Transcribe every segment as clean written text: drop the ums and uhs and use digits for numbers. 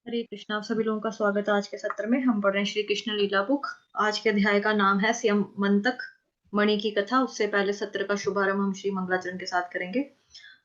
हरे कृष्णा। आप सभी लोगों का स्वागत है आज के सत्र में। हम पढ़ रहे हैं श्री कृष्ण लीला बुक। आज के अध्याय का नाम है स्यमंतक मणि की कथा। उससे पहले सत्र का शुभारंभ हम श्री मंगलाचरण के साथ करेंगे।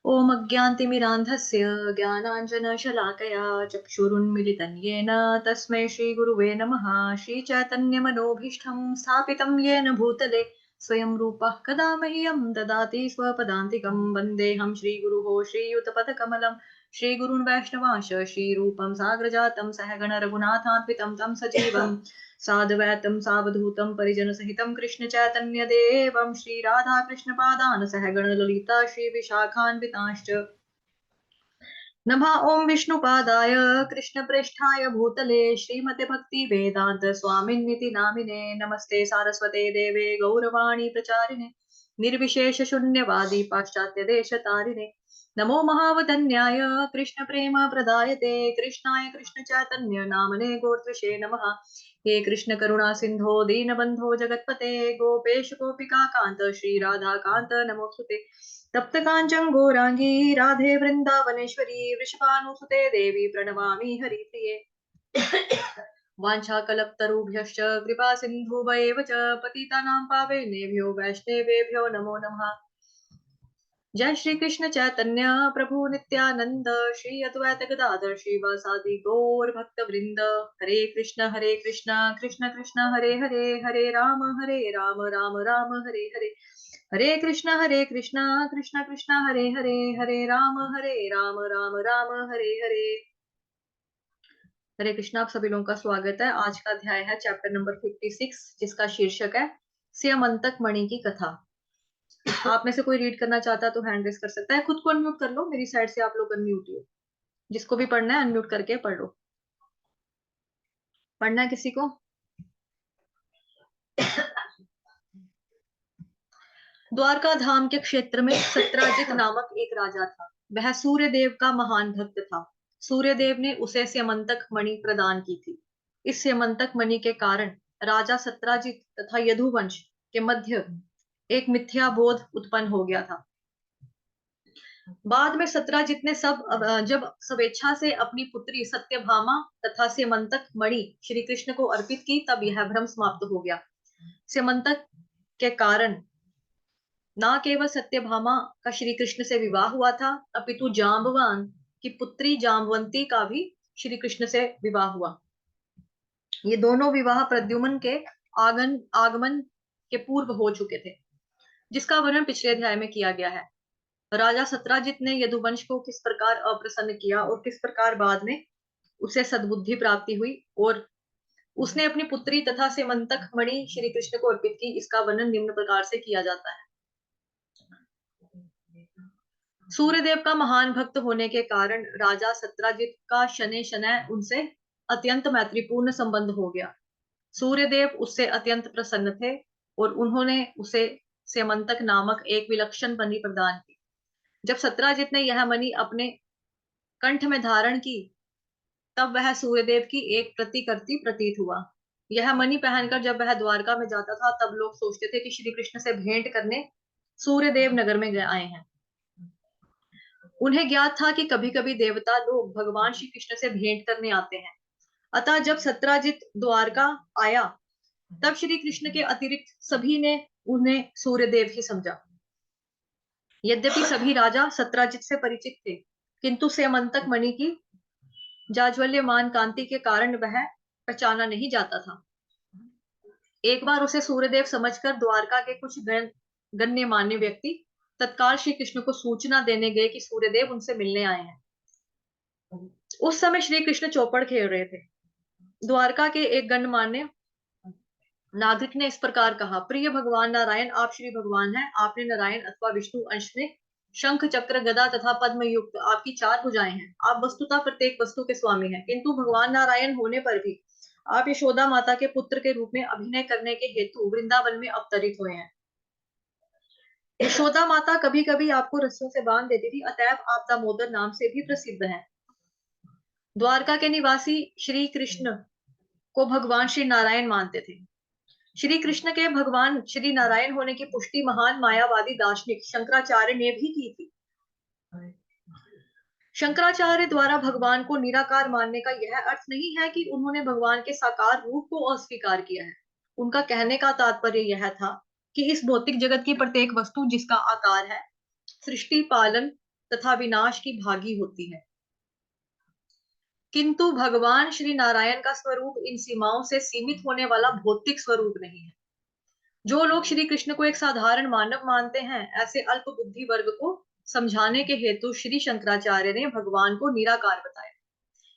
ओम अज्ञानतिमिरान्धस्य ज्ञानाञ्जनशलाकया चक्षुरुन्मिलितं येन तस्मै श्रीगुरुवे नमः। श्रीचैतन्यमनोभीष्टं स्थापितं येन भूतले स्वयं रूपः कदा मह्यं ददाति स्वपदान्तिकं। वन्देऽहं श्रीगुरुः श्रीयुतपथकमलं श्रीगुरून् वैष्णवांश श्रीरूपं साग्रजातं सहगण रघुनाथान्वितं तं सजीवं साद्वैतं सावधूतं परिजनसहितं कृष्ण चैतन्य देवं श्रीराधा कृष्णपादान् सहगण ललिता श्रीविशाखान्वितांश्च नमः ओं विष्णुपादाय कृष्णप्रेष्ठाय भूतले श्रीमते भक्ति वेदांत स्वामिन्निति नामिने नमस्ते सारस्वते देवे गौरवाणी प्रचारिणे निर्विशेष शून्यवादी पाश्चात्य देश तारिणे नमो महावदन्याय कृष्ण प्रेम प्रदायते कृष्णाय कृष्ण चैतन्य नामने गोत्रशे नमः। हे कृष्ण करुणा सिंधो दीनबंधो जगतपते गोपेश गोपिका कांत श्री राधा कांत नमोस्तुते। तप्त कांचन गौरांगी राधे वृंदावनेश्वरी वृषभानुसुते देवी प्रणमामि हरिप्रिये। वाञ्छाकल्पतरुभ्यश्च कृपा सिन्धुभ्येव च पतितानां पावनेभ्यो वैष्णवेभ्यो नमो नमः। जय श्री कृष्ण चैतन्य प्रभु नित्यानंद श्री अद्वैत गदाधर श्रीवासादि गौर भक्त वृंद। हरे कृष्ण कृष्ण कृष्ण हरे हरे हरे राम राम राम हरे हरे। हरे कृष्ण कृष्ण कृष्ण हरे हरे हरे राम राम राम हरे हरे। हरे कृष्ण। आप सभी लोगों का स्वागत है। आज का अध्याय है चैप्टर नंबर 56 जिसका शीर्षक है स्यमंतक मणि की कथा। आप में से कोई रीड करना चाहता है तो हैंड रेस कर सकता है। खुद को अनम्यूट कर लो। मेरी साइड से आप लोग अनम्यूट हो। जिसको भी पढ़ना है अनम्यूट करके पढ़ लो। पढ़ना है किसी को? द्वारका धाम के क्षेत्र में सत्राजित नामक एक राजा था। वह सूर्य देव का महान भक्त था। सूर्य देव ने उसे स्यमंतक मणि प्रदान की थी। इस स्यमंतक मणि के कारण राजा सत्राजित तथा यदुवंश के मध्य एक मिथ्या बोध उत्पन्न हो गया था। बाद में सत्राजित ने जब स्वेच्छा से अपनी पुत्री सत्यभामा तथा स्यमंतक मणि श्री कृष्ण को अर्पित की तब यह भ्रम समाप्त हो गया। स्यमंतक के कारण न केवल सत्यभामा का श्री कृष्ण से विवाह हुआ था अपितु जाम्बवान की पुत्री जाम्बवंती का भी श्री कृष्ण से विवाह हुआ। ये दोनों विवाह प्रद्युम्न के आगमन के पूर्व हो चुके थे, जिसका वर्णन पिछले अध्याय में किया गया है। राजा सत्राजित ने यदुवंश को किस प्रकार अप्रसन्न किया और किस प्रकार बाद में उसे सद्बुद्धि प्राप्ति हुई और उसने अपनी पुत्री तथा सेमंतक मणि श्री कृष्ण को अर्पित की, इसका वर्णन निम्न प्रकार से किया जाता है। सूर्यदेव का महान भक्त होने के कारण राजा सत्राजित का शनै शनै उनसे अत्यंत मैत्रीपूर्ण संबंध हो गया। सूर्यदेव उससे अत्यंत प्रसन्न थे और उन्होंने उसे सेमंतक नामक एक विलक्षण मणि प्रदान की। जब सत्राजित ने यह मणि अपने कंठ में धारण की तब वह सूर्यदेव की एक प्रतिकृति प्रतीत हुआ। यह मणि पहनकर जब वह द्वारका में जाता था तब लोग सोचते थे कि श्री कृष्ण से भेंट करने सूर्यदेव नगर में आए हैं। उन्हें ज्ञात था कि कभी कभी देवता लोग भगवान श्री कृष्ण से भेंट करने आते हैं। अतः जब सत्राजित द्वारका आया तब श्री कृष्ण के अतिरिक्त सभी ने उन्हें सूर्यदेव ही समझा। यद्यपि सभी राजा सत्राजित से परिचित थे, किंतु सेमंतक मणि की जाज्वल्यमान कांति के कारण वह पहचाना नहीं जाता था। एक बार उसे सूर्यदेव समझकर द्वारका के कुछ गण्यमान्य व्यक्ति तत्काल श्री कृष्ण को सूचना देने गए कि सूर्यदेव उनसे मिलने आए हैं। उस समय श्री कृष्ण चौपड़ खेल रहे थे। द्वारका के एक गणमान्य नागरिक ने इस प्रकार कहा, प्रिय भगवान नारायण, आप श्री भगवान हैं। आपने नारायण अथवा विष्णु अंश में शंख चक्र गदा तथा पद्म युक्त आपकी 4 भुजाएं हैं। आप वस्तुतः प्रत्येक वस्तु के स्वामी हैं, किंतु भगवान नारायण होने पर भी आप यशोदा माता के पुत्र के रूप में अभिनय करने के हेतु वृंदावन में अवतरित हुए हैं। यशोदा माता कभी कभी आपको रस्सों से बांध देती थी, अतएव आप दामोदर नाम से भी प्रसिद्ध हैं। द्वारका के निवासी श्री कृष्ण को भगवान श्री नारायण मानते थे। श्री कृष्ण के भगवान श्री नारायण होने की पुष्टि महान मायावादी दार्शनिक शंकराचार्य ने भी की थी। शंकराचार्य द्वारा भगवान को निराकार मानने का यह अर्थ नहीं है कि उन्होंने भगवान के साकार रूप को अस्वीकार किया है। उनका कहने का तात्पर्य यह था कि इस भौतिक जगत की प्रत्येक वस्तु जिसका आकार है, सृष्टि, पालन तथा विनाश की भागी होती है, किंतु भगवान श्री नारायण का स्वरूप इन सीमाओं से सीमित होने वाला भौतिक स्वरूप नहीं है। जो लोग श्री कृष्ण को एक साधारण मानव मानते हैं, ऐसे अल्प बुद्धि वर्ग को समझाने के हेतु श्री शंकराचार्य ने भगवान को निराकार बताया।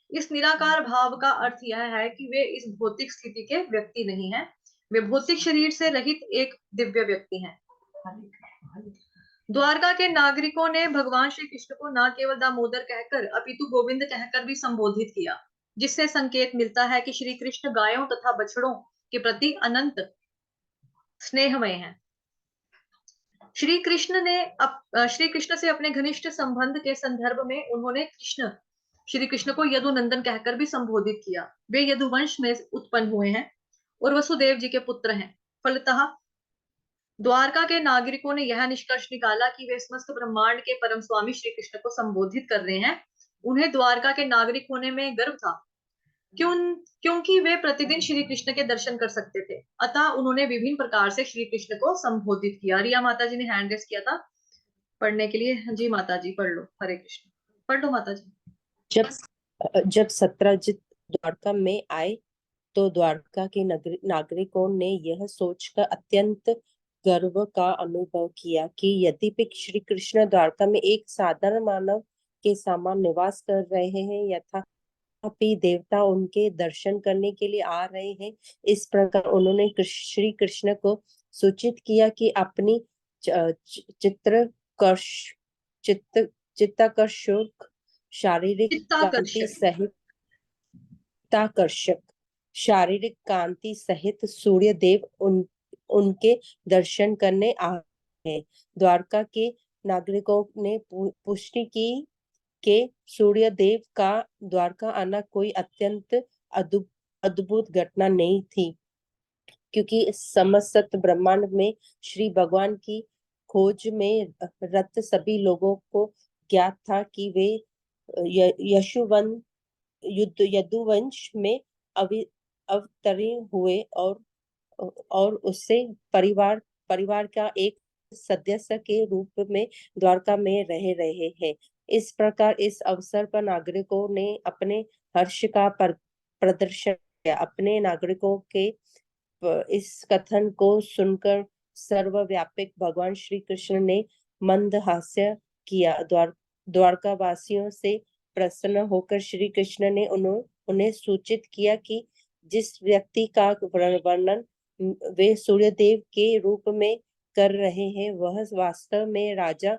इस निराकार भाव का अर्थ यह है कि वे इस भौतिक स्थिति के व्यक्ति नहीं हैं, वे भौतिक शरीर से रहित एक दिव्य व्यक्ति हैं। द्वारका के नागरिकों ने भगवान श्री कृष्ण को न केवल दामोदर कहकर अपितु गोविंद कहकर भी संबोधित किया, जिससे संकेत मिलता है कि श्री कृष्ण गायों तथा बछड़ों के प्रति अनंत स्नेहमय हैं। श्री कृष्ण से अपने घनिष्ठ संबंध के संदर्भ में उन्होंने श्री कृष्ण को यदुनंदन कहकर भी संबोधित किया। वे यदुवंश में उत्पन्न हुए हैं और वसुदेव जी के पुत्र हैं। फलतः द्वारका के नागरिकों ने यह निष्कर्ष निकाला कि वे समस्त ब्रह्मांड के परम स्वामी श्री कृष्ण को संबोधित कर रहे हैं। उन्हें द्वारका के नागरिक होने में गर्व था, क्योंकि वे प्रतिदिन श्री कृष्ण के दर्शन कर सकते थे। अतः उन्होंने विभिन्न प्रकार से श्री कृष्ण को संबोधित किया। रिया माता जी ने हैंड रेस किया था पढ़ने के लिए। जी माता जी पढ़ लो। हरे कृष्ण पढ़ लो माता जी। जब सत्यजित द्वारका में आए तो द्वारका के नागरिकों ने यह सोचकर अत्यंत गर्व का अनुभव किया कि यद्यपि श्री कृष्ण द्वारका में एक साधारण मानव के समान निवास कर रहे हैं, यथापि देवता उनके दर्शन करने के लिए आ रहे हैं। इस प्रकार उन्होंने श्री कृष्ण को सूचित किया कि अपनी चित्ताकर्षक शारीरिक कांति सहित सूर्य देव उनके दर्शन करने आ रहे हैं। द्वारका के नागरिकों ने पुष्टि की कि सूर्य देव का द्वारका आना कोई अत्यंत अद्भुत घटना नहीं थी, क्योंकि समस्त ब्रह्मांड में श्री भगवान की खोज में रत सभी लोगों को ज्ञात था कि वे यदुवंश में अवतरीण हुए और उससे परिवार का एक सदस्य के रूप में द्वारका में रह रहे हैं। इस प्रकार इस अवसर पर नागरिकों ने अपने हर्ष का प्रदर्शन किया। अपने नागरिकों के इस कथन को सुनकर सर्वव्यापक भगवान श्री कृष्ण ने मंद हास्य किया। द्वारका वासियों से प्रसन्न होकर श्री कृष्ण ने उन्हें सूचित किया कि जिस व्यक्ति का वर्णन वे सूर्यदेव के रूप में कर रहे हैं, वह वास्तव में राजा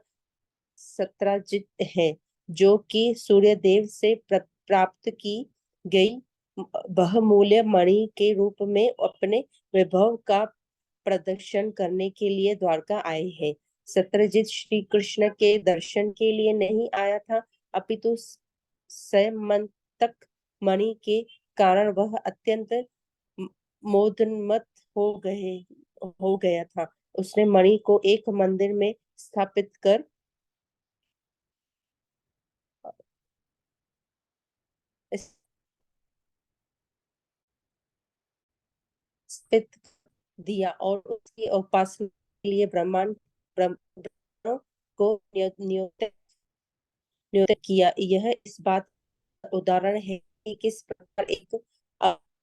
सत्यजित है, जो कि सूर्यदेव से प्राप्त की गई बहुमूल्य मणि के रूप में अपने वैभव का प्रदर्शन करने के लिए द्वारका आए हैं। सत्यजित श्री कृष्ण के दर्शन के लिए नहीं आया था, अपितु सैमंतक मणि के कारण वह अत्यंत मोदन्मत हो गया था। उसने मणि को एक मंदिर में स्थापित कर दिया और उसकी उपासना के लिए ब्राह्मणों को नियुक्त किया। यह इस बात का उदाहरण है कि किस प्रकार एक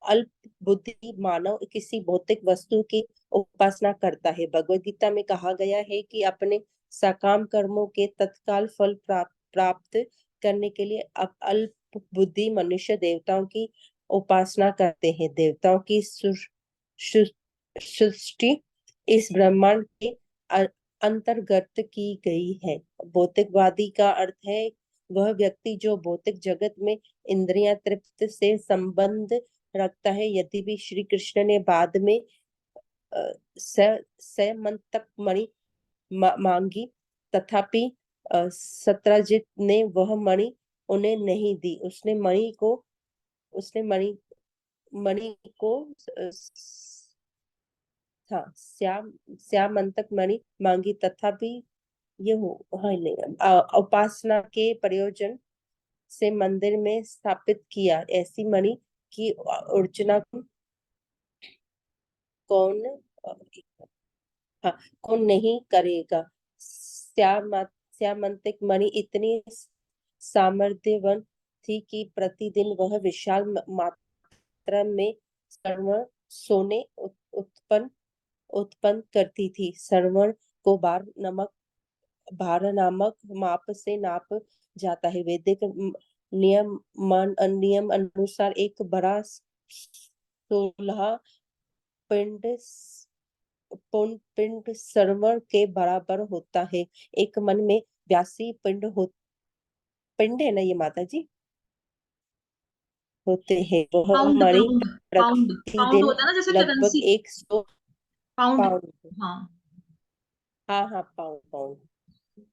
अल्प बुद्धि मानव किसी भौतिक वस्तु की उपासना करता है। भगवद गीता में कहा गया है कि अपने सकाम कर्मों के तत्काल फल प्राप्त करने के लिए अल्प बुद्धि मनुष्य देवताओं की उपासना करते हैं। देवताओं की सृष्टि इस ब्रह्मांड के अंतर्गत की गई है। भौतिकवादी का अर्थ है वह व्यक्ति जो भौतिक जगत में इंद्रियां तृप्त से संबंध रखता है। यद्यपि श्री कृष्ण ने बाद में सैमंतक मणि मांगी, तथापि सत्यजित ने वह मणि उन्हें नहीं दी। उसने मणि को श्यामंतक मणि मांगी, तथापि ये हो नहीं उपासना के प्रयोजन से मंदिर में स्थापित किया। ऐसी मणि की अर्चना कौन हाँ, कौन नहीं करेगा। श्यामंतिक मणि इतनी सामर्थ्यवान थी कि प्रतिदिन वह विशाल मात्रा में स्वर्ण सोने उत्पन्न उत्पन्न करती थी। स्वर्ण को भार नामक माप से नाप जाता है। वैदिक नियम अनुसार एक बड़ा 16 पिंड पिंड स्वर्ण के बराबर होता है। एक मन में 82 पिंड है ना ये माता जी होते हैं। वह पाउंड मणि पाउंड पाउंड पाउंड प्रतिदिन होता है ना, जैसे लगभग करेंसी। 100 पाउंड। पाउंड। हाँ। हाँ हाँ, पाउंड पाउंड।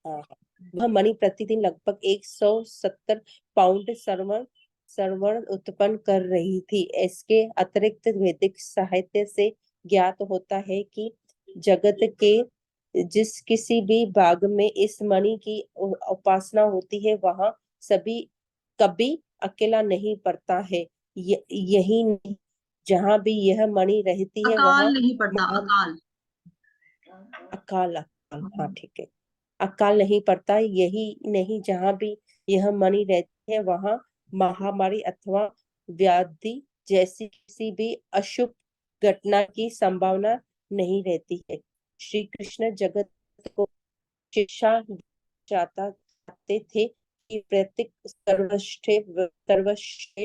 हाँ हाँ। वह मणि प्रतिदिन लगभग 170 पाउंड स्वर्ण स्वर्ण उत्पन्न कर रही थी। इसके अतिरिक्त वैदिक साहित्य से ज्ञात होता है कि जगत के जिस किसी भी भाग में इस मणि की उपासना होती है वहां सभी कभी अकेला नहीं पड़ता है। यही नहीं, जहां भी यह मणि रहती है वहां अकाल नहीं पड़ता, महा अकाल। अकाल अकाल, हाँ ठीक है, अकाल नहीं पड़ता। यही नहीं, जहां भी यह मणि रहती है वहां महामारी अथवा व्याधि जैसी किसी भी अशुभ घटना की संभावना नहीं रहती है। श्री कृष्ण जगत को शिक्षा चाहते थे कि प्रत्येक सर्वश्रेष्ठ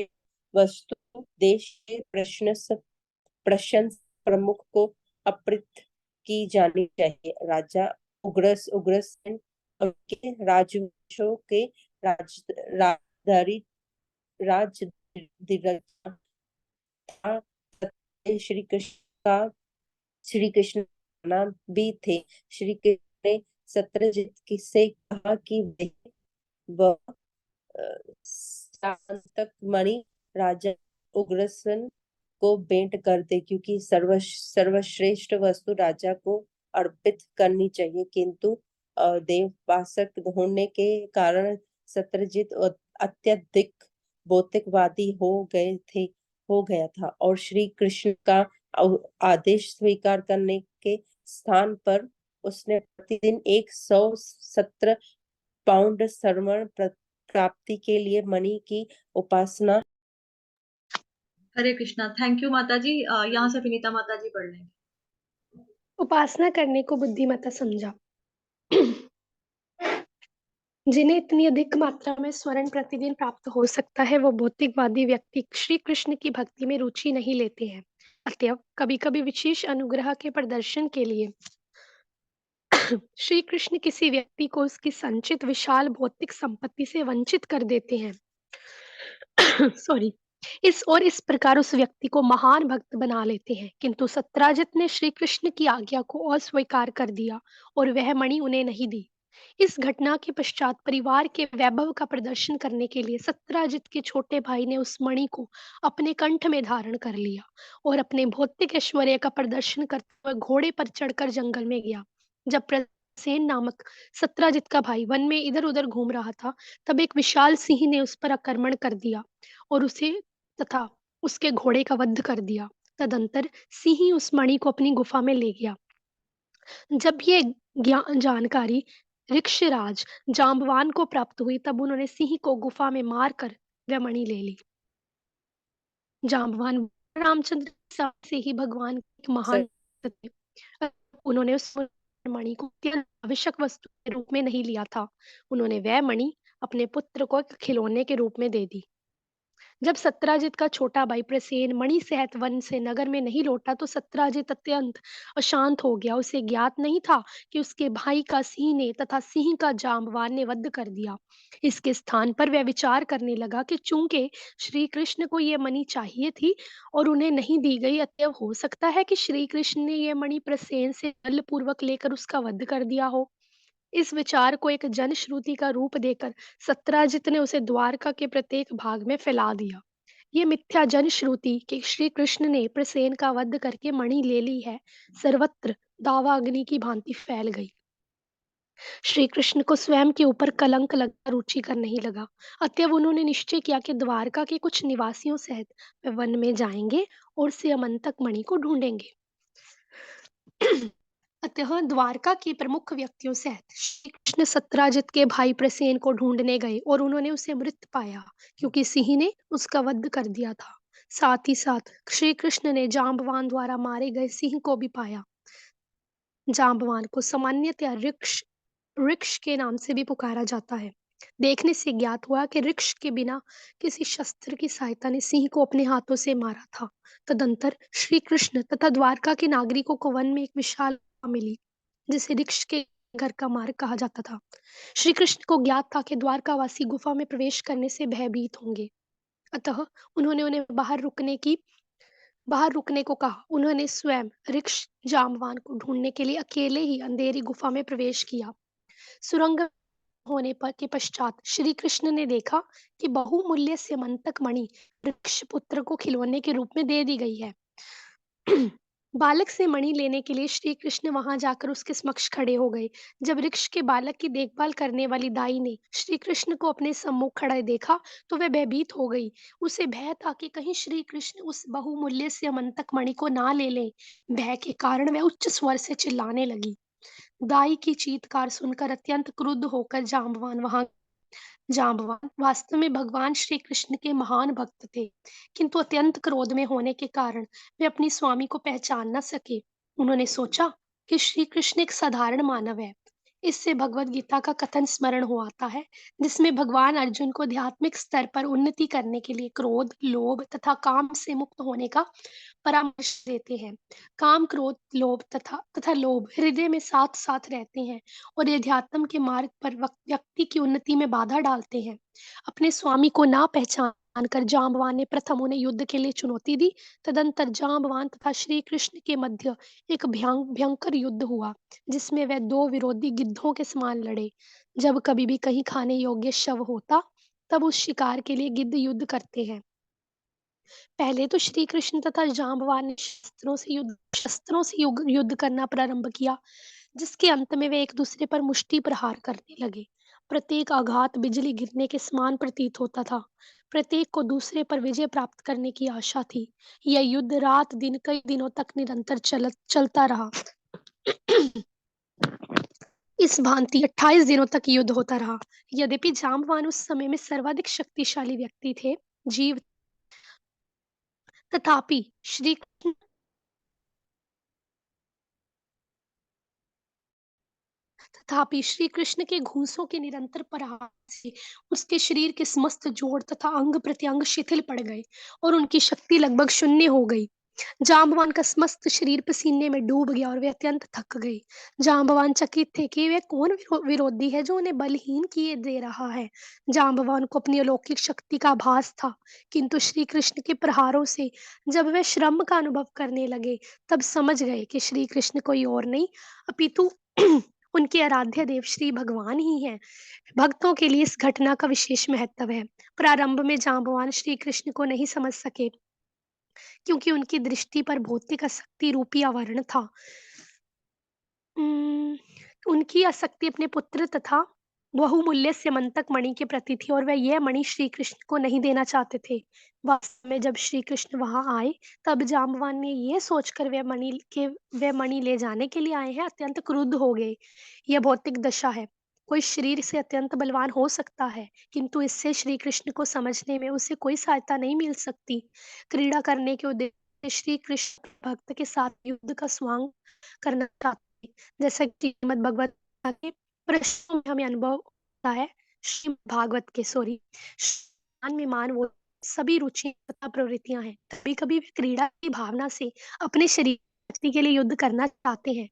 वस्तु देश के प्रशंस प्रमुख को अर्पित की जानी चाहिए। राजा उग्रसेन के राजवंशों के राजधारी राजधिराज था। श्री कृष्ण का श्री कृष्ण नाम भी थे। श्री कृष्ण ने सत्यजित से कहा कि वह तक मणि राजा उग्रसेन को भेंट कर दे, क्योंकि सर्वश्रेष्ठ वस्तु राजा को अर्पित करनी चाहिए। किंतु देववासक होने के कारण सत्यजित अत्यधिक भौतिकवादी हो गया था और श्री कृष्ण का आदेश स्वीकार करने के स्थान पर उसने प्रतिदिन 117 पाउंड स्वर्ण प्राप्ति के लिए मणि की उपासना। हरे कृष्णा। थैंक यू माता जी। यहाँ से विनीता माता जी पढ़ लेंगे। उपासना करने को बुद्धिमत्ता समझा। जिन्हें इतनी अधिक मात्रा में स्वर्ण प्रतिदिन प्राप्त हो सकता है, वो भौतिकवादी व्यक्ति श्री कृष्ण की भक्ति में रुचि नहीं लेते हैं। अतएव कभी कभी विशेष अनुग्रह के प्रदर्शन के लिए श्री कृष्ण किसी व्यक्ति को उसकी संचित विशाल भौतिक संपत्ति से वंचित कर देते हैं। सॉरी। इस प्रकार उस व्यक्ति को महान भक्त बना लेते हैं। किंतु सत्यजित ने श्री कृष्ण की आज्ञा को अस्वीकार कर दिया और वह मणि उन्हें नहीं दी। इस घटना के पश्चात परिवार के वैभव का प्रदर्शन करने के लिए सत्यजित के छोटे भाई ने उस मणि को अपने कंठ में धारण कर लिया और अपने भौतिक ऐश्वर्य का प्रदर्शन करते हुए घोड़े पर चढ़कर जंगल में गया। जब प्रसेन नामक सत्यजित का भाई वन में इधर उधर घूम रहा था, तब एक विशाल सिंह ने उस पर आक्रमण कर दिया और उसे तथा उसके घोड़े का वध कर दिया। तदंतर सिंह उस मणि को अपनी गुफा में ले गया। जब ये जानकारी ऋक्षराज जाम्बवान को प्राप्त हुई, तब उन्होंने सिंह को गुफा में मारकर वह मणि ले ली। जाम्बवान रामचंद्र से ही भगवान एक महान भक्त थे। उन्होंने उस मणि को अत्यंत आवश्यक वस्तु के रूप में नहीं लिया था। उन्होंने वह मणि अपने पुत्र को एक खिलौने के रूप में दे दी। जब सत्यजित का छोटा भाई प्रसेन मणि सहित वन से नगर में नहीं लौटा, तो सत्यजित अत्यंत अशांत हो गया। उसे ज्ञात नहीं था कि उसके भाई का सिंह ने तथा सिंह का जाम्बवान ने वध कर दिया। इसके स्थान पर वह विचार करने लगा कि चूंकि श्री कृष्ण को यह मणि चाहिए थी और उन्हें नहीं दी गई, अतएव हो सकता है कि श्री कृष्ण ने यह मणि प्रसेन से बलपूर्वक लेकर उसका वध कर दिया हो। इस विचार को एक जनश्रुति का रूप देकर सत्यजित ने उसे द्वारका के प्रत्येक भाग में फैला दिया। ये मिथ्या जनश्रुति कि श्री कृष्ण ने प्रसेन का वध करके मणि ले ली है, सर्वत्र दावा अग्नि की भांति फैल गई। श्री कृष्ण को स्वयं के ऊपर कलंक लगना रुचिकर नहीं लगा। अतएव उन्होंने निश्चय किया कि द्वारका के कुछ निवासियों सहित वे वन में जाएंगे और स्यमंतक मणि को ढूंढेंगे। अतः द्वारका के प्रमुख व्यक्तियों सहित श्री कृष्ण सत्राजित के भाई प्रसेन को ढूंढने गए और उन्होंने उसे मृत पाया, क्योंकि सिंह ने उसका वध कर दिया था। साथ ही साथ श्री कृष्ण ने जांबवान द्वारा मारे गए सिंह को भी पाया। जांबवान को सामान्यतया ऋक्ष ऋक्ष के नाम से भी पुकारा जाता है। देखने से ज्ञात हुआ कि ऋक्ष के बिना किसी शस्त्र की सहायता ने सिंह को अपने हाथों से मारा था। तदंतर श्री कृष्ण तथा द्वारका के नागरिकों को वन में एक विशाल गुफा मिली, जिसे ऋक्ष के घर का मार्ग कहा जाता था। श्री कृष्ण को ज्ञात था कि द्वारकावासी गुफा में प्रवेश करने से भयभीत होंगे, अतः उन्होंने उन्हें बाहर रुकने को कहा। उन्होंने स्वयं ऋक्ष जाम्बवान को ढूंढने के लिए अकेले ही अंधेरी गुफा में प्रवेश किया। सुरंग होने पर के पश्चात श्री कृष्ण ने देखा कि बहुमूल्य स्यमंतक मणि वृक्ष पुत्र को खिलौने के रूप में दे दी गई है। बालक से मणि लेने के लिए श्री कृष्ण वहां जाकर उसके समक्ष खड़े हो गए। जब वृक्ष के बालक की देखभाल करने वाली दाई ने श्री कृष्ण को अपने सम्मुख खड़ा देखा तो वह भयभीत हो गई। उसे भय था कि कहीं श्री कृष्ण उस बहुमूल्य स्यमंतक मणि को ना ले लें। भय के कारण वह उच्च स्वर से चिल्लाने लगी। दाई की चीत्कार सुनकर अत्यंत क्रुद्ध होकर जाम्बवान वास्तव में भगवान श्री कृष्ण के महान भक्त थे, किंतु अत्यंत क्रोध में होने के कारण वे अपनी स्वामी को पहचान न सके। उन्होंने सोचा कि श्री कृष्ण एक साधारण मानव है। इससे भगवत गीता का कथन स्मरण हो आता है, जिसमें भगवान अर्जुन को आध्यात्मिक स्तर पर उन्नति करने के लिए क्रोध, लोभ तथा काम से मुक्त होने का परामर्श देते हैं। काम, क्रोध, लोभ तथा लोभ हृदय में साथ साथ रहते हैं और ये अध्यात्म के मार्ग पर व्यक्ति की उन्नति में बाधा डालते हैं। अपने स्वामी को ना पहचान कर जांबवान ने प्रथम उन्हें युद्ध के लिए चुनौती दी। तदंतर जांबवान तथा श्री कृष्ण के मध्य एक भयंकर युद्ध हुआ, जिसमें वह दो विरोधी गिद्धों के समान लड़े। जब कभी भी कहीं खाने योग्य शव होता, तब उस शिकार के लिए गिद्ध युद्ध करते हैं। पहले तो श्री कृष्ण तथा जांबवान ने शस्त्रों से युद्ध करना प्रारंभ किया, जिसके अंत में वे एक दूसरे पर मुष्टि प्रहार करने लगे। प्रत्येक आघात बिजली गिरने के समान प्रतीत होता था। प्रत्येक को दूसरे पर विजय प्राप्त करने की आशा थी। यह युद्ध रात दिन कई दिनों तक निरंतर चलता रहा। इस भांति 28 दिनों तक युद्ध होता रहा। यद्यपि जांबवान उस समय में सर्वाधिक शक्तिशाली व्यक्ति थे, जीव तथापि श्री तथापि श्री कृष्ण के घूंसों के निरंतर प्रहार से उसके शरीर के समस्त जोड़ तथा अंग प्रत्यंग शिथिल पड़ गए और उनकी शक्ति लगभग शून्य हो गई। जांबवान का समस्त शरीर पसीने में डूब गया और वे अत्यंत थक गए। जांबवान चकित थे कि वे कौन विरोधी है जो उन्हें बलहीन किए दे रहा है। जांबवान को अपनी अलौकिक शक्ति का आभास था, किंतु श्री कृष्ण के प्रहारों से जब वे श्रम का अनुभव करने लगे, तब समझ गए कि श्री कृष्ण कोई और नहीं अपितु उनके आराध्य देव श्री भगवान ही हैं। भक्तों के लिए इस घटना का विशेष महत्व है। प्रारंभ में जांबवान श्री कृष्ण को नहीं समझ सके, क्योंकि उनकी दृष्टि पर भौतिक आसक्ति रूपी आवरण था। उनकी आसक्ति अपने पुत्र तथा बहुमूल्य स्यमंतक मणि के प्रति थी और वह यह मणि श्री कृष्ण को नहीं देना चाहते थे। वास्तव में जब श्री कृष्ण वहां आए, तब जाम्बवान ने यह सोचकर वह मणि ले जाने के लिए आए हैं, अत्यंत क्रुद्ध हो गए। यह भौतिक दशा है। कोई शरीर से अत्यंत बलवान हो सकता है, किंतु इससे श्री कृष्ण को समझने में उसे कोई सहायता नहीं मिल सकती। क्रीड़ा करने के उद्देश्य श्री कृष्ण भक्त के साथ युद्ध का स्वांग करना चाहते, जैसा कि श्रीमद् भगवत गीता के प्रश्नों में हमें अनुभव होता है। श्रीमद् भागवत के में मान वो सभी रुचियां तथा प्रवृत्तियां हैं। कभी कभी वे क्रीड़ा की भावना से अपने शरीर शक्ति के लिए युद्ध करना चाहते हैं।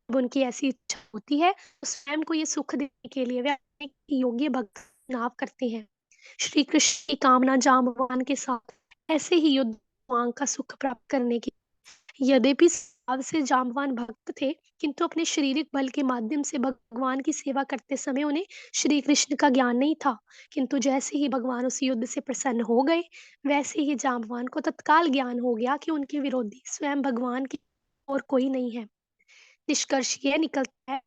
जब उनकी ऐसी इच्छा होती है, तो स्वयं को ये सुख देने के लिए वे अपने योग्य भक्त चुनाव करते हैं। श्री कृष्ण की कामना जाम्बवान के साथ ऐसे ही युद्ध मांग का सुख प्राप्त करने की। यद्यपि स्वभाव से जाम्बवान भक्त थे, किंतु अपने शारीरिक बल के माध्यम से भगवान की सेवा करते समय उन्हें श्री कृष्ण का ज्ञान नहीं था। किंतु जैसे ही भगवान उस युद्ध से प्रसन्न हो गए, वैसे ही जाम्बवान को तत्काल ज्ञान हो गया कि उनके विरोधी स्वयं भगवान की और कोई नहीं है। निष्कर्ष यह निकलता है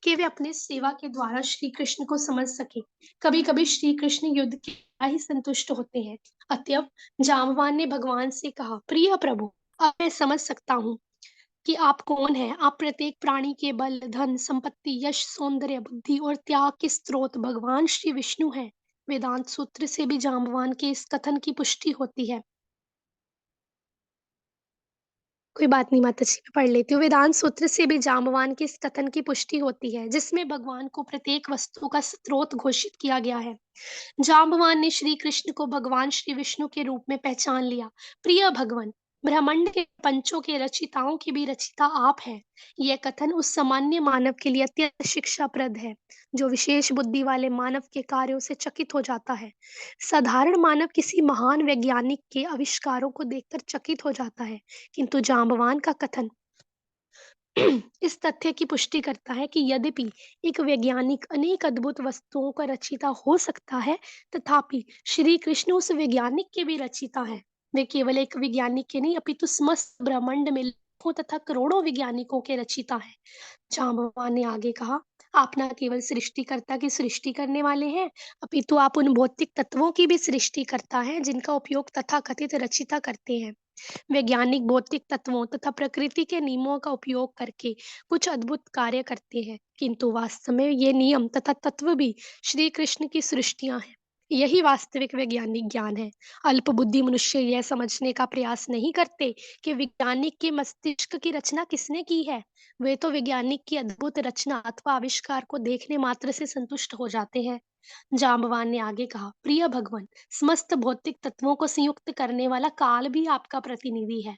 कि वे अपने सेवा के द्वारा श्री कृष्ण को समझ सके। कभी कभी श्री कृष्ण युद्ध के द्वारा ही संतुष्ट होते हैं। अतएव जाम्बवान ने भगवान से कहा, प्रिय प्रभु, अब मैं समझ सकता हूँ कि आप कौन हैं। आप प्रत्येक प्राणी के बल, धन, संपत्ति, यश, सौंदर्य, बुद्धि और त्याग के स्रोत भगवान श्री विष्णु हैं। वेदांत सूत्र से भी जाम्बवान के इस कथन की पुष्टि होती है। कोई बात नहीं माता जी, मैं पढ़ लेती हूँ। वेदांत सूत्र से भी जाम्बवान के इस कथन की पुष्टि होती है, जिसमें भगवान को प्रत्येक वस्तु का स्रोत घोषित किया गया है। जाम्बवान ने श्री कृष्ण को भगवान श्री विष्णु के रूप में पहचान लिया। प्रिय भगवान, ब्रह्मांड के पंचों के रचिताओं के भी रचिता आप हैं। यह कथन उस सामान्य मानव के लिए अत्यंत शिक्षाप्रद है, जो विशेष बुद्धि वाले मानव के कार्यों से चकित हो जाता है। साधारण मानव किसी महान वैज्ञानिक के आविष्कारों को देखकर चकित हो जाता है, किंतु जाम्बवान का कथन इस तथ्य की पुष्टि करता है कि यद्यपि एक वैज्ञानिक अनेक अद्भुत वस्तुओं का रचयिता हो सकता है, तथापि श्री कृष्ण उस वैज्ञानिक के भी रचयिता हैं। वे केवल एक वैज्ञानिक के नहीं, अपितु समस्त ब्रह्मांड में लाखों तथा करोड़ों वैज्ञानिकों के रचयिता हैं। जाम्बवान ने आगे कहा, आप न केवल सृष्टिकर्ता की सृष्टि करने वाले हैं, अपितु आप उन भौतिक तत्वों की भी सृष्टिकर्ता हैं जिनका उपयोग तथाकथित रचयिता करते हैं। वैज्ञानिक भौतिक तत्वों तथा प्रकृति के नियमों का उपयोग करके कुछ अद्भुत कार्य करते हैं, किंतु वास्तव में ये नियम तथा तत्व भी श्री कृष्ण की सृष्टियां हैं। यही वास्तविक वैज्ञानिक ज्ञान है। अल्प बुद्धि मनुष्य यह समझने का प्रयास नहीं करते कि वैज्ञानिक के मस्तिष्क की रचना किसने की है। वे तो वैज्ञानिक की अद्भुत रचना अथवा आविष्कार को देखने मात्र से संतुष्ट हो जाते हैं। जाम्बवान ने आगे कहा, प्रिय भगवान, समस्त भौतिक तत्वों को संयुक्त करने वाला काल भी आपका प्रतिनिधि है।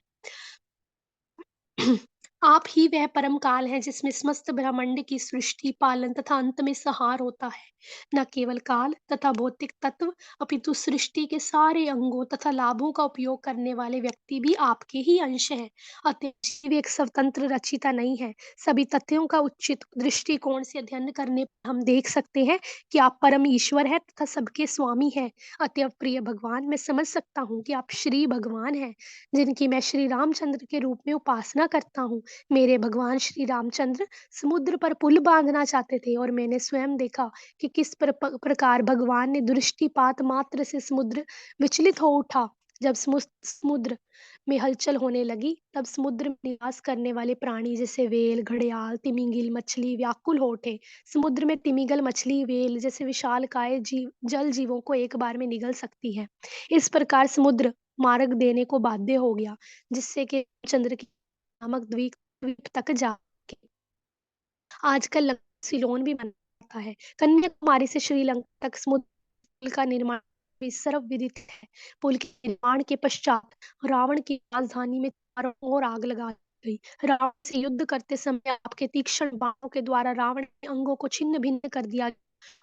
आप ही वह परम काल है जिसमें समस्त ब्रह्मांड की सृष्टि, पालन तथा अंत में संहार होता है। न केवल काल तथा भौतिक तत्व, अपितु सृष्टि के सारे अंगों तथा लाभों का उपयोग करने वाले व्यक्ति भी आपके ही अंश हैं। अतः जीव एक स्वतंत्र रचयिता नहीं है। सभी तथ्यों का उचित दृष्टिकोण से अध्ययन करने पर हम देख सकते हैं कि आप परम ईश्वर है तथा सबके स्वामी हैं। अतः प्रिय भगवान, मैं समझ सकता हूँ कि आप श्री भगवान हैं, जिनकी मैं श्री रामचंद्र के रूप में उपासना करता हूँ। मेरे भगवान श्री रामचंद्र समुद्र पर पुल बांधना चाहते थे, और मैंने स्वयं देखा कि किस प्रकार भगवान ने दृष्टिपात मात्र से समुद्र विचलित हो उठा। जब समुद्र में हलचल होने लगी, तब समुद्र में निवास करने वाले प्राणी जैसे वेल, घड़ियाल, तिमिंगिल मछली व्याकुल हो उठे। समुद्र में तिमिंगल मछली, वेल जैसे विशालकाय जीव जल जीवों को एक बार में निगल सकती है। इस प्रकार समुद्र मार्ग देने को बाध्य हो गया, जिससे कि चंद्र की नामक द्वीप द्वीप तक जाके आजकल सिलोन भी बना जाता है। कन्याकुमारी से श्रीलंका तक समुद्र पुल का निर्माण भी सर्वविदित है। पुल के निर्माण के पश्चात रावण की राजधानी में चारों ओर आग लगा दी गई। रावण से युद्ध करते समय आपके तीक्ष्ण बाणों के द्वारा रावण के अंगों को छिन्न भिन्न कर दिया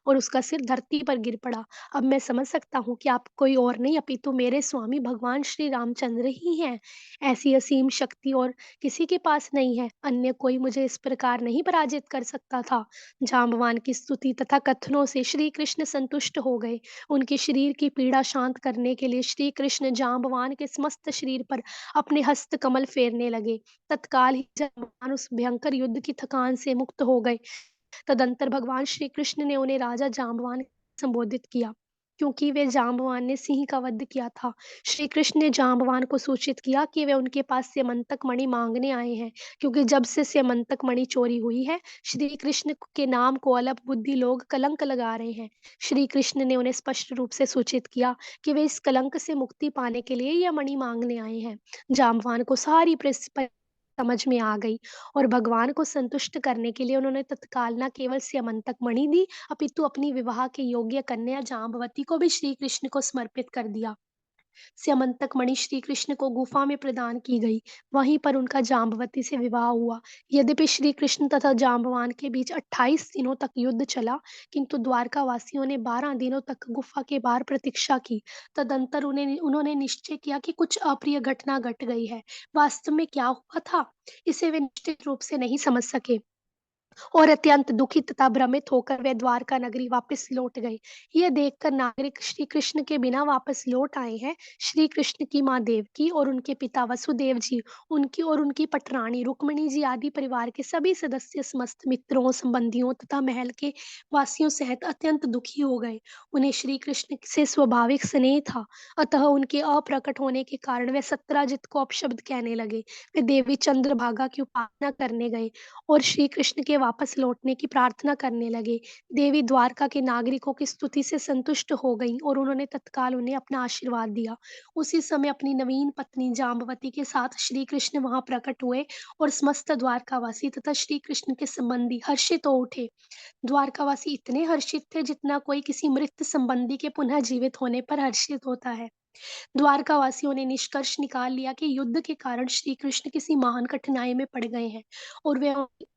और उसका सिर धरती पर गिर पड़ा। अब मैं समझ सकता हूँ कि आप कोई और नहीं, अपितु मेरे स्वामी भगवान श्री रामचंद्र ही हैं। ऐसी असीम शक्ति और किसी के पास नहीं है। अन्य कोई मुझे इस प्रकार नहीं पराजित कर सकता था। जाम्बवान की स्तुति तथा कथनों से श्री कृष्ण संतुष्ट हो गए। उनके शरीर की पीड़ा शांत करने के लिए श्री कृष्ण जाम्बवान के समस्त शरीर पर अपने हस्त कमल फेरने लगे। तत्काल ही जाम्बवान उस भयंकर युद्ध की थकान से मुक्त हो गए। तदंतर भगवान श्री कृष्ण ने उन्हें राजा जाम्बवान संबोधित किया, क्योंकि वे जाम्बवान ने सिंह का वध किया था। श्री कृष्ण ने जाम्बवान को सूचित किया कि वे उनके पास स्यमंतक मणि मांगने आए हैं, क्योंकि जब से स्यमंतक मणि चोरी हुई है, श्री कृष्ण के नाम को अल्प बुद्धि लोग कलंक लगा रहे हैं। श्री कृष्ण ने उन्हें स्पष्ट रूप से सूचित किया कि वे इस कलंक से मुक्ति पाने के लिए यह मणि मांगने आए हैं। जाम्बवान को सारी समझ में आ गई, और भगवान को संतुष्ट करने के लिए उन्होंने तत्काल न केवल स्यमंतक मणि दी, अपितु अपनी विवाह के योग्य कन्या जाम्बवती को भी श्री कृष्ण को समर्पित कर दिया। स्यमंतक मणि श्री कृष्ण को गुफा में प्रदान की गई। वहीं पर उनका जाम्बवती से विवाह हुआ। यद्यपि श्री कृष्ण तथा जाम्बवान के बीच 28 दिनों तक युद्ध चला, किंतु द्वारका वासियों ने 12 दिनों तक गुफा के बाहर प्रतीक्षा की। तदंतर उन्होंने निश्चय किया कि कुछ अप्रिय घटना घट गई है। वास्तव में क्या हुआ था, इसे वे निश्चित रूप से नहीं समझ सके। और अत्यंत दुखी तथा भ्रमित होकर वे द्वारका नगरी वापस लौट गए। यह देखकर नागरिक श्री कृष्ण के बिना वापस लौट आए हैं, श्री कृष्ण की माँ देवकी और उनके पिता वसुदेव जी, उनकी पटरानी रुक्मिणी जी आदि परिवार के सभी सदस्य समस्त मित्रों, संबंधियों तथा महल के वासियों सहित अत्यंत दुखी हो गए। उन्हें श्री कृष्ण से स्वाभाविक स्नेह था, अतः उनके अप्रकट होने के कारण वे सत्याजित को अपशब्द कहने लगे। वे देवी चंद्रभागा की उपासना करने गए और श्री कृष्ण के वापस लौटने की प्रार्थना करने लगे। देवी द्वारका के नागरिकों की स्तुति से संतुष्ट हो गईं और उन्होंने तत्काल उन्हें अपना आशीर्वाद दिया। उसी समय अपनी नवीन पत्नी जाम्बवती के साथ श्री कृष्ण वहां प्रकट हुए और समस्त द्वारकावासी तथा श्री कृष्ण के संबंधी हर्षित हो उठे। द्वारकावासी इतने हर्षित थे जितना कोई किसी मृत संबंधी के पुनः जीवित होने पर हर्षित होता है। द्वारकावासियों ने निष्कर्ष निकाल लिया कि युद्ध के कारण श्री कृष्ण किसी महान कठिनाई में पड़ गए हैं और वे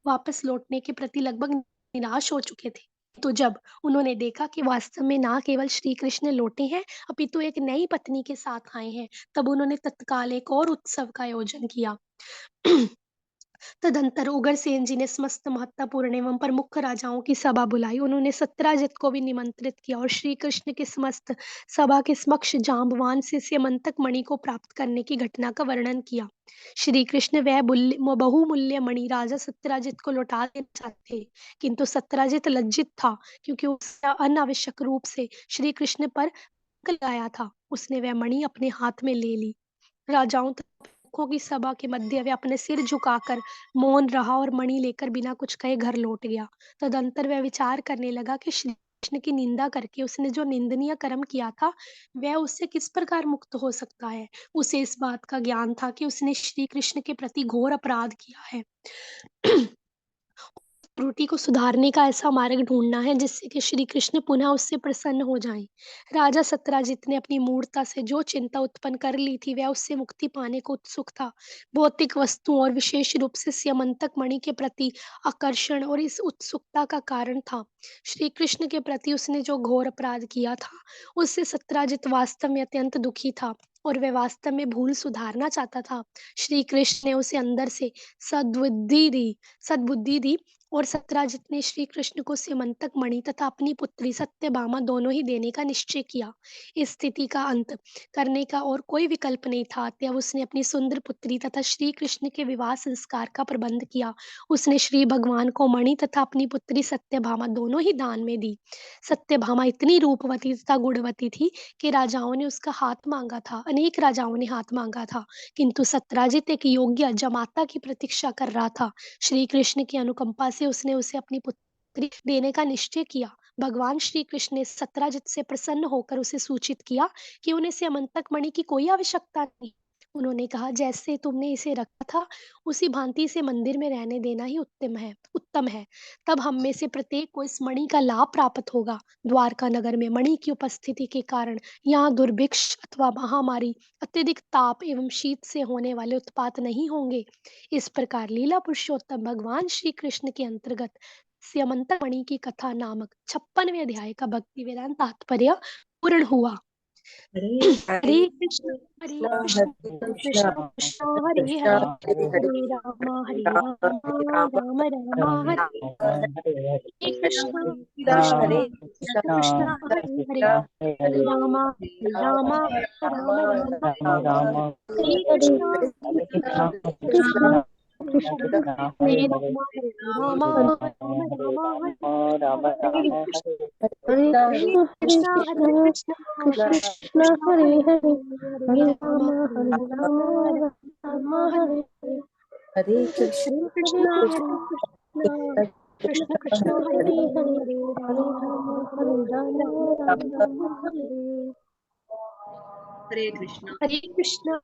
वापस लौटने के प्रति लगभग निराश हो चुके थे। तो जब उन्होंने देखा कि वास्तव में ना केवल श्री कृष्ण लौटे हैं, अपितु एक नई पत्नी के साथ आए हैं, तब उन्होंने तत्काल एक और उत्सव का आयोजन किया। तदंतर उग्रसेन जी ने समस्त महत्वपूर्ण एवं प्रमुख राजाओं की सभा बुलाई। उन्होंने सत्याजित को भी निमंत्रित किया और श्री कृष्ण के समस्त सभा के समक्ष जाम्बवान से स्यमंतक मणि को प्राप्त करने की घटना का वर्णन किया। श्री कृष्ण वह बहुमूल्य मणि राजा सत्याजित को लौटा देना चाहते, किंतु सत्याजित लज्जित था क्योंकि उसने अनावश्यक रूप से श्री कृष्ण पर लगाया था। उसने वह मणि अपने हाथ में ले ली। राजाओं तथा प्रमुखों की सभा के मध्य वह अपने सिर झुकाकर मौन रहा और मणि लेकर बिना कुछ कहे घर लौट गया। तदंतर वह विचार करने लगा कि श्री कृष्ण की निंदा करके उसने जो निंदनीय कर्म किया था, वह उससे किस प्रकार मुक्त हो सकता है। उसे इस बात का ज्ञान था कि उसने श्री कृष्ण के प्रति घोर अपराध किया है। त्रुटि को सुधारने का ऐसा मार्ग ढूंढना है जिससे कि श्री कृष्ण पुनः उससे प्रसन्न हो जाएं। राजा सत्याजित ने अपनी मूर्खता से जो चिंता उत्पन्न कर ली थी, वह उससे मुक्ति पाने को उत्सुक था। भौतिक वस्तुओं और विशेष रूप से स्यमंतक मणि के प्रति आकर्षण और इस उत्सुकता का कारण था श्री कृष्ण के प्रति उसने जो घोर अपराध किया था, उससे सत्याजित वास्तव में अत्यंत दुखी था और वह वास्तव में भूल सुधारना चाहता था। श्री कृष्ण ने उसे अंदर से सद्बुद्धि दी और सत्याजित ने श्री कृष्ण को स्यमंतक मणि तथा अपनी पुत्री सत्यभामा दोनों ही देने का निश्चय किया। इस स्थिति का अंत करने का और कोई विकल्प नहीं था, अतः उसने अपनी सुंदर पुत्री तथा श्री कृष्ण के विवाह संस्कार का प्रबंध किया। उसने श्री भगवान को मणि तथा अपनी पुत्री सत्यभामा दोनों ही दान में दी। सत्यभामा इतनी रूपवती तथा गुणवती थी कि राजाओं ने उसका हाथ मांगा था, अनेक राजाओं ने हाथ मांगा था, किंतु सत्याजित एक योग्य जमाता की प्रतीक्षा कर रहा था। श्री कृष्ण की अनुकंपा से उसने उसे अपनी पुत्री देने का निश्चय किया। भगवान श्री कृष्ण ने सत्याजित से प्रसन्न होकर उसे सूचित किया कि उन्हें स्यमंतक मणि की कोई आवश्यकता नहीं। उन्होंने कहा, जैसे तुमने इसे रखा था उसी भांति इसे मंदिर में रहने देना ही उत्तम है। तब हम में से प्रत्येक को इस मणि का लाभ प्राप्त होगा। द्वारका नगर में मणि की उपस्थिति के कारण यहाँ दुर्भिक्ष अथवा महामारी, अत्यधिक ताप एवं शीत से होने वाले उत्पात नहीं होंगे। इस प्रकार लीला पुरुषोत्तम भगवान श्री कृष्ण के अंतर्गत स्यमंतक मणि की कथा नामक 56वें अध्याय का भक्ति वेदांत तात्पर्य पूर्ण हुआ। हरे कृष्ण कृष्ण कृष्ण हरे हरे, हरे राम राम राम हरे कृष्ण हरे कृष्ण हरे हरे, हरे राम राम राम हरे कृष्ण कृष्ण कृष्ण हरे राम राम हरे कृष्ण हरे कृष्ण कृष्ण हरे हरे, हरे राम राम हरे हरे कृष्ण हरे कृष्ण कृष्ण कृष्ण हरे हरे, हरे राम राम हरे हरे कृष्णा। हरे कृष्ण